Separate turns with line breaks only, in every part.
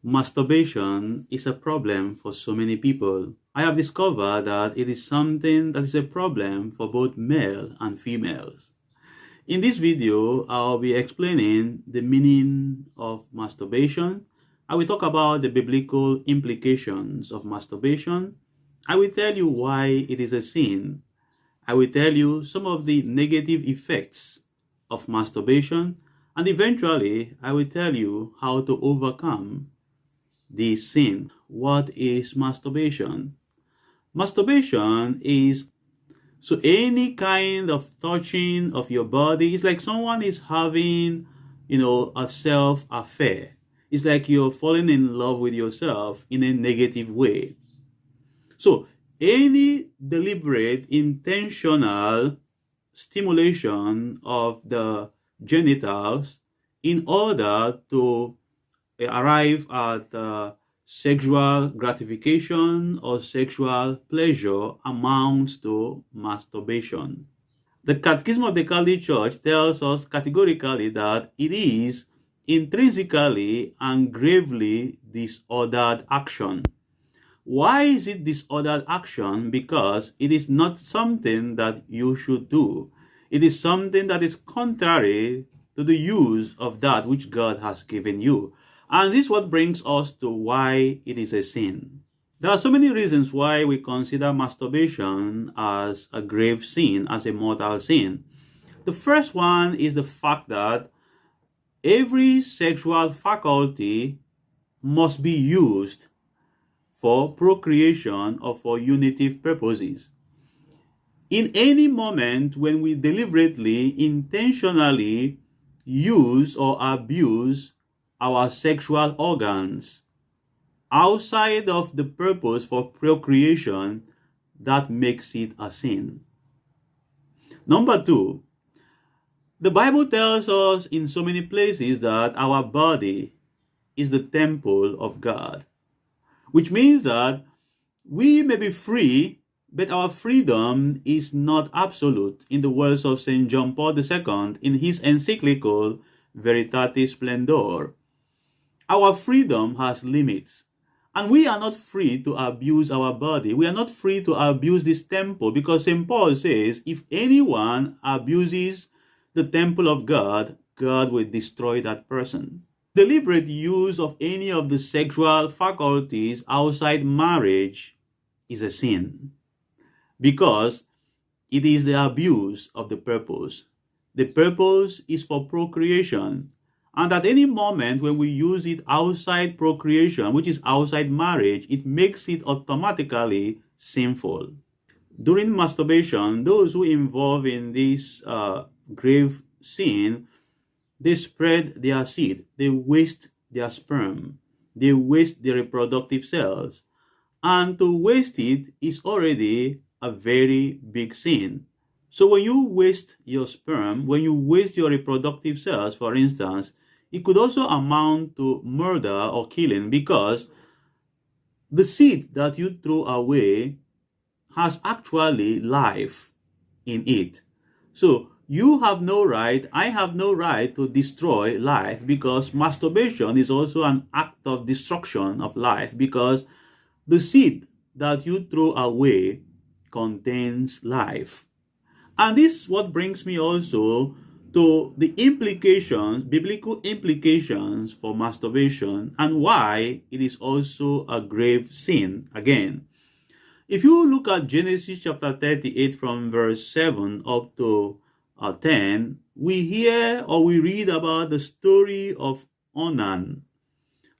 Masturbation is a problem for so many people. I have discovered that it is something that is a problem for both male and females. In this video, I'll be explaining the meaning of masturbation. I will talk about the biblical implications of masturbation. I will tell you why it is a sin. I will tell you some of the negative effects of masturbation, and eventually I will tell you how to overcome this sin. What is masturbation? Masturbation is any kind of touching of your body. It's like someone is having, a self affair. It's like you're falling in love with yourself in a negative way. So any deliberate, intentional stimulation of the genitals in order to arrive at sexual gratification or sexual pleasure amounts to masturbation. The Catechism of the Catholic Church tells us categorically that it is intrinsically and gravely disordered action. Why is it disordered action? Because it is not something that you should do. It is something that is contrary to the use of that which God has given you. And this is what brings us to why it is a sin. There are so many reasons why we consider masturbation as a grave sin, as a mortal sin. The first one is the fact that every sexual faculty must be used for procreation or for unitive purposes. In any moment when we deliberately, intentionally use or abuse our sexual organs outside of the purpose for procreation, that makes it a sin. Number two, the Bible tells us in so many places that our body is the temple of God, which means that we may be free, but our freedom is not absolute. In the words of St. John Paul II in his encyclical Veritatis Splendor, our freedom has limits, and we are not free to abuse our body. We are not free to abuse this temple, because St. Paul says, if anyone abuses the temple of God, God will destroy that person. Deliberate use of any of the sexual faculties outside marriage is a sin, because it is the abuse of the purpose. The purpose is for procreation. And at any moment when we use it outside procreation, which is outside marriage, it makes it automatically sinful. During masturbation, those who involve in this grave sin, they spread their seed, they waste their sperm, they waste their reproductive cells. And to waste it is already a very big sin. So when you waste your sperm, when you waste your reproductive cells, for instance, it could also amount to murder or killing, because the seed that you throw away has actually life in it. So you have no right, I have no right to destroy life, because masturbation is also an act of destruction of life, because the seed that you throw away contains life. And this is what brings me also to the implications, biblical implications for masturbation, and why it is also a grave sin again. If you look at Genesis chapter 38 from verse 7 up to 10, we hear or we read about the story of Onan,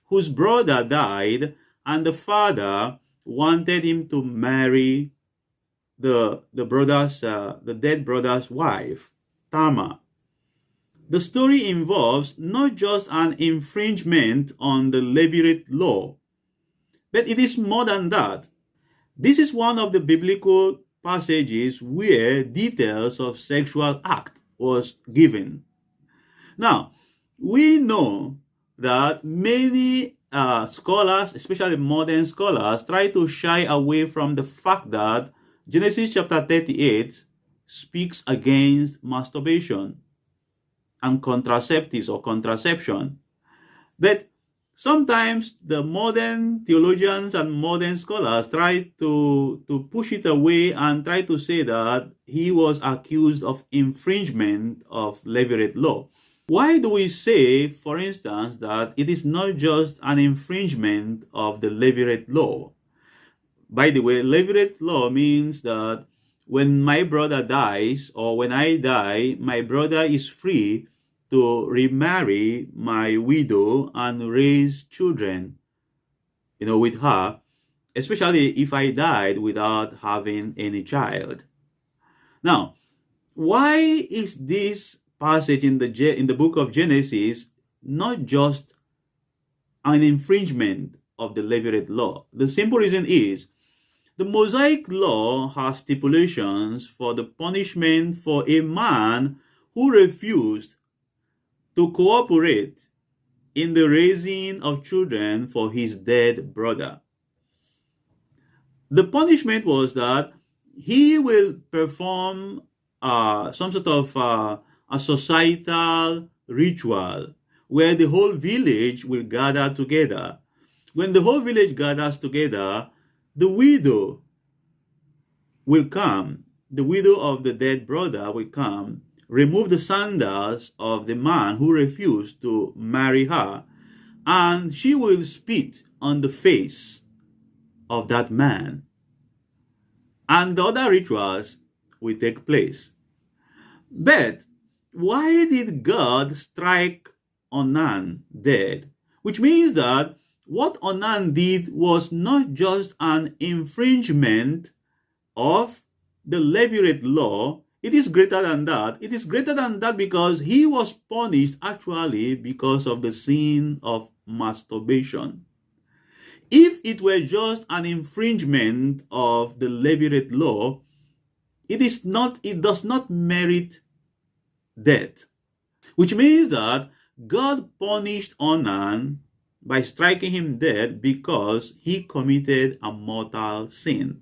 whose brother died, and the father wanted him to marry the dead brother's wife, Tamar. The story involves not just an infringement on the Levirate law, but it is more than that. This is one of the biblical passages where details of sexual act was given. Now, we know that many scholars, especially modern scholars, try to shy away from the fact that Genesis chapter 38 speaks against masturbation and contraceptives or contraception. But Sometimes the modern theologians and modern scholars try to push it away and try to say that he was accused of infringement of Levirate law. Why do we say, for instance, that it is not just an infringement of the Levirate law? By the way, Levirate law means that when my brother dies or when I die, my brother is free to remarry my widow and raise children, with her, especially if I died without having any child. Now, why is this passage in the book of Genesis not just an infringement of the Levirate law? The simple reason is the Mosaic law has stipulations for the punishment for a man who refused to cooperate in the raising of children for his dead brother. The punishment was that he will perform some sort of a societal ritual where the whole village will gather together. When the whole village gathers together, the widow will come, the widow of the dead brother will come, remove the sandals of the man who refused to marry her, and she will spit on the face of that man. And the other rituals will take place. But why did God strike Onan dead? Which means that what Onan did was not just an infringement of the Levirate law. It is greater than that. It is greater than that because he was punished actually because of the sin of masturbation. If it were just an infringement of the Levirate law, it does not merit death. Which means that God punished Onan by striking him dead because he committed a mortal sin,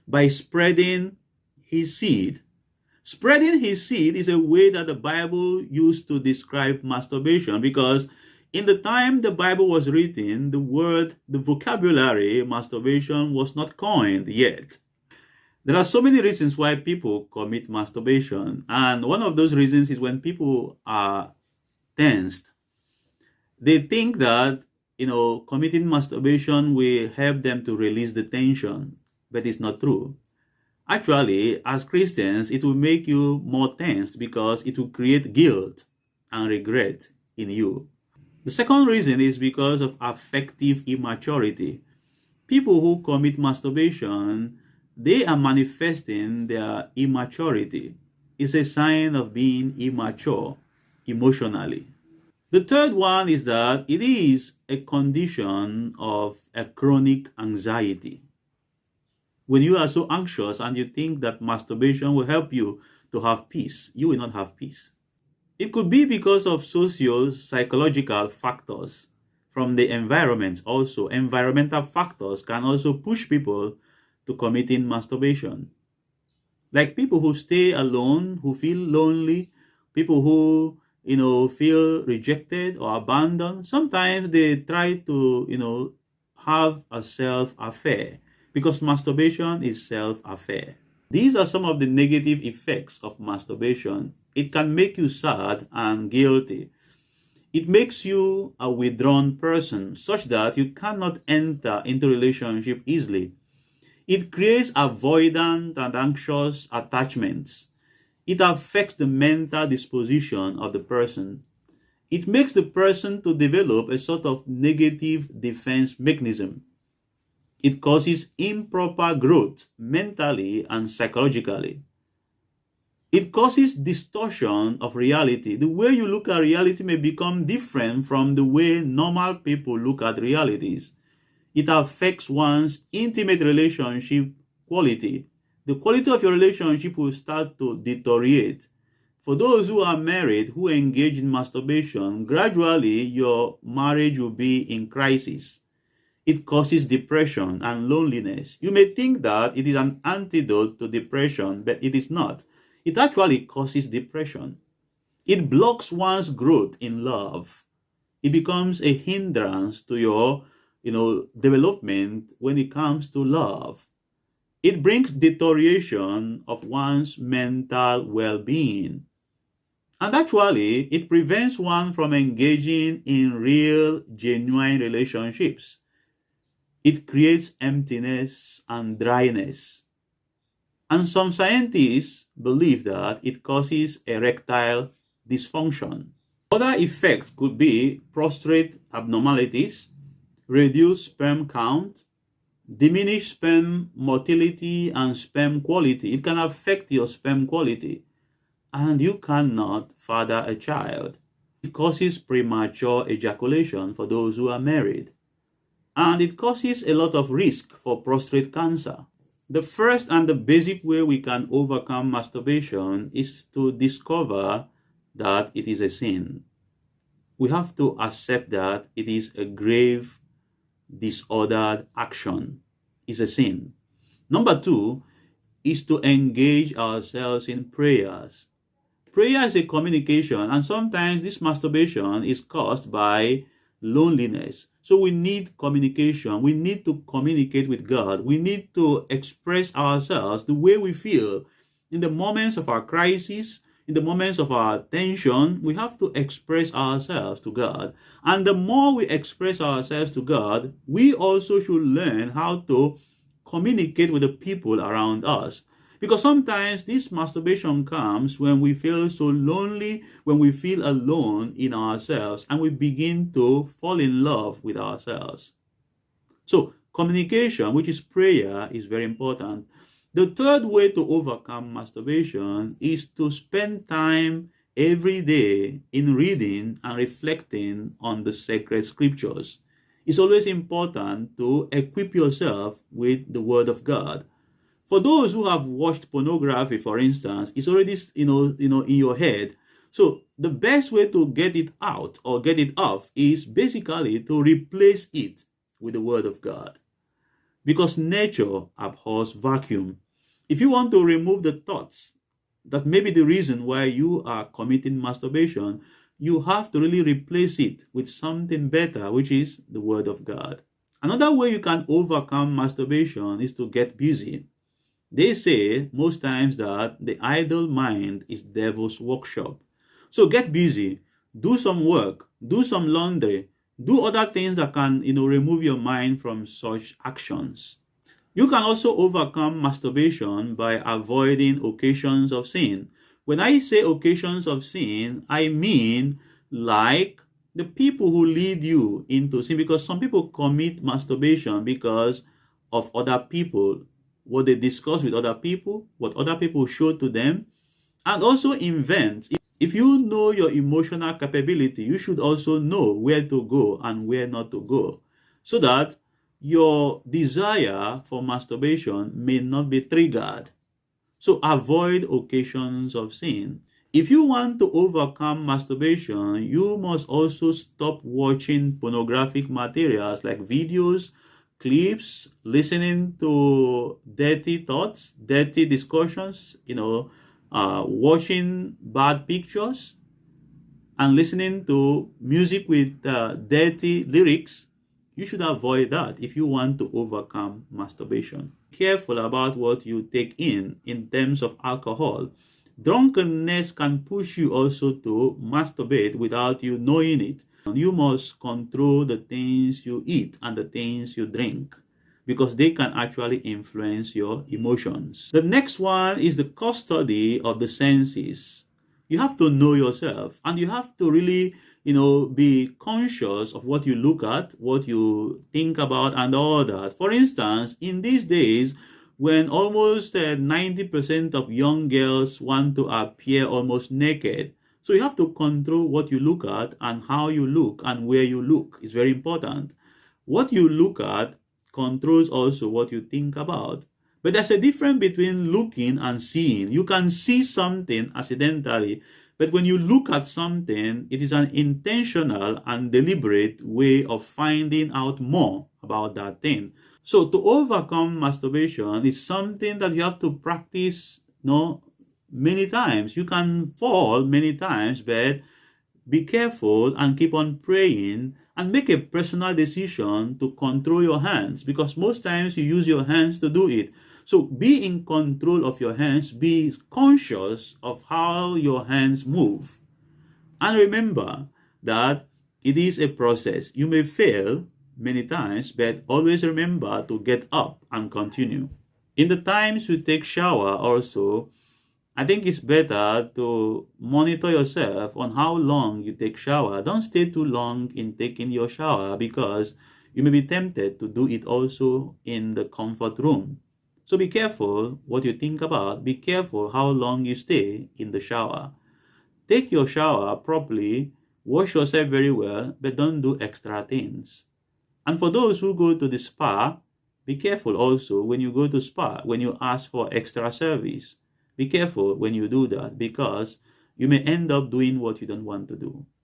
by spreading his seed. Spreading his seed is a way that the Bible used to describe masturbation, because in the time the Bible was written, the vocabulary masturbation was not coined yet. There are so many reasons why people commit masturbation, and one of those reasons is when people are tensed. They think that, committing masturbation will help them to release the tension, but it's not true. Actually, as Christians, it will make you more tensed because it will create guilt and regret in you. The second reason is because of affective immaturity. People who commit masturbation, they are manifesting their immaturity. It's a sign of being immature emotionally. The third one is that it is a condition of a chronic anxiety. When you are so anxious and you think that masturbation will help you to have peace, you will not have peace. It could be because of socio-psychological factors from the environment. Also, environmental factors can also push people to committing masturbation. Like people who stay alone, who feel lonely, people who, feel rejected or abandoned. Sometimes they try to, have a self-affair, because masturbation is self-affair. These are some of the negative effects of masturbation. It can make you sad and guilty. It makes you a withdrawn person, such that you cannot enter into relationship easily. It creates avoidant and anxious attachments. It affects the mental disposition of the person. It makes the person to develop a sort of negative defense mechanism. It causes improper growth mentally and psychologically. It causes distortion of reality. The way you look at reality may become different from the way normal people look at realities. It affects one's intimate relationship quality. The quality of your relationship will start to deteriorate. For those who are married, who engage in masturbation, gradually your marriage will be in crisis. It causes depression and loneliness. You may think that it is an antidote to depression, but it is not. It actually causes depression. It blocks one's growth in love. It becomes a hindrance to your, development when it comes to love. It brings deterioration of one's mental well-being. And actually, it prevents one from engaging in real, genuine relationships. It creates emptiness and dryness. And some scientists believe that it causes erectile dysfunction. Other effects could be prostate abnormalities, reduced sperm count, diminished sperm motility and sperm quality. It can affect your sperm quality, and you cannot father a child. It causes premature ejaculation for those who are married, and it causes a lot of risk for prostate cancer. The first and the basic way we can overcome masturbation is to discover that it is a sin. We have to accept that it is a grave, disordered action. It's a sin. Number two is to engage ourselves in prayers. Prayer is a communication, and sometimes this masturbation is caused by loneliness. So we need communication. We need to communicate with God. We need to express ourselves the way we feel in the moments of our crisis, in the moments of our tension. We have to express ourselves to God. And the more we express ourselves to God, we also should learn how to communicate with the people around us. Because sometimes this masturbation comes when we feel so lonely, when we feel alone in ourselves, and we begin to fall in love with ourselves. So communication, which is prayer, is very important. The third way to overcome masturbation is to spend time every day in reading and reflecting on the sacred scriptures. It's always important to equip yourself with the Word of God. For those who have watched pornography, for instance, it's already in your head. So the best way to get it out or get it off is basically to replace it with the Word of God. Because nature abhors vacuum. If you want to remove the thoughts that may be the reason why you are committing masturbation, you have to really replace it with something better, which is the Word of God. Another way you can overcome masturbation is to get busy. They say most times that the idle mind is devil's workshop. So get busy, do some work, do some laundry, do other things that can, remove your mind from such actions. You can also overcome masturbation by avoiding occasions of sin. When I say occasions of sin, I mean like the people who lead you into sin, because some people commit masturbation because of other people, what they discuss with other people, what other people show to them, and also invent. If you know your emotional capability, you should also know where to go and where not to go, so that your desire for masturbation may not be triggered. So avoid occasions of sin. If you want to overcome masturbation, you must also stop watching pornographic materials like videos, clips, listening to dirty thoughts, dirty discussions, watching bad pictures, and listening to music with dirty lyrics. You should avoid that if you want to overcome masturbation. Careful about what you take in terms of alcohol. Drunkenness can push you also to masturbate without you knowing it. You must control the things you eat and the things you drink, because they can actually influence your emotions. The next one is the custody of the senses. You have to know yourself, and you have to really, be conscious of what you look at, what you think about, and all that. For instance, in these days, when almost 90% of young girls want to appear almost naked, so you have to control what you look at and how you look and where you look. It's very important. What you look at controls also what you think about. But there's a difference between looking and seeing. You can see something accidentally, but when you look at something, it is an intentional and deliberate way of finding out more about that thing. So to overcome masturbation is something that you have to practice, many times. You can fall many times, but Be careful and keep on praying and make a personal decision to control your hands, because most times you use your hands to do it. So be in control of your hands. Be conscious of how your hands move. And remember that it is a process. You may fail many times, but always remember to get up and continue. In the times you take shower also, I think it's better to monitor yourself on how long you take shower. Don't stay too long in taking your shower, because you may be tempted to do it also in the comfort room. So be careful what you think about. Be careful how long you stay in the shower. Take your shower properly, wash yourself very well, but don't do extra things. And for those who go to the spa, be careful also when you go to spa, when you ask for extra service. Be careful when you do that, because you may end up doing what you don't want to do.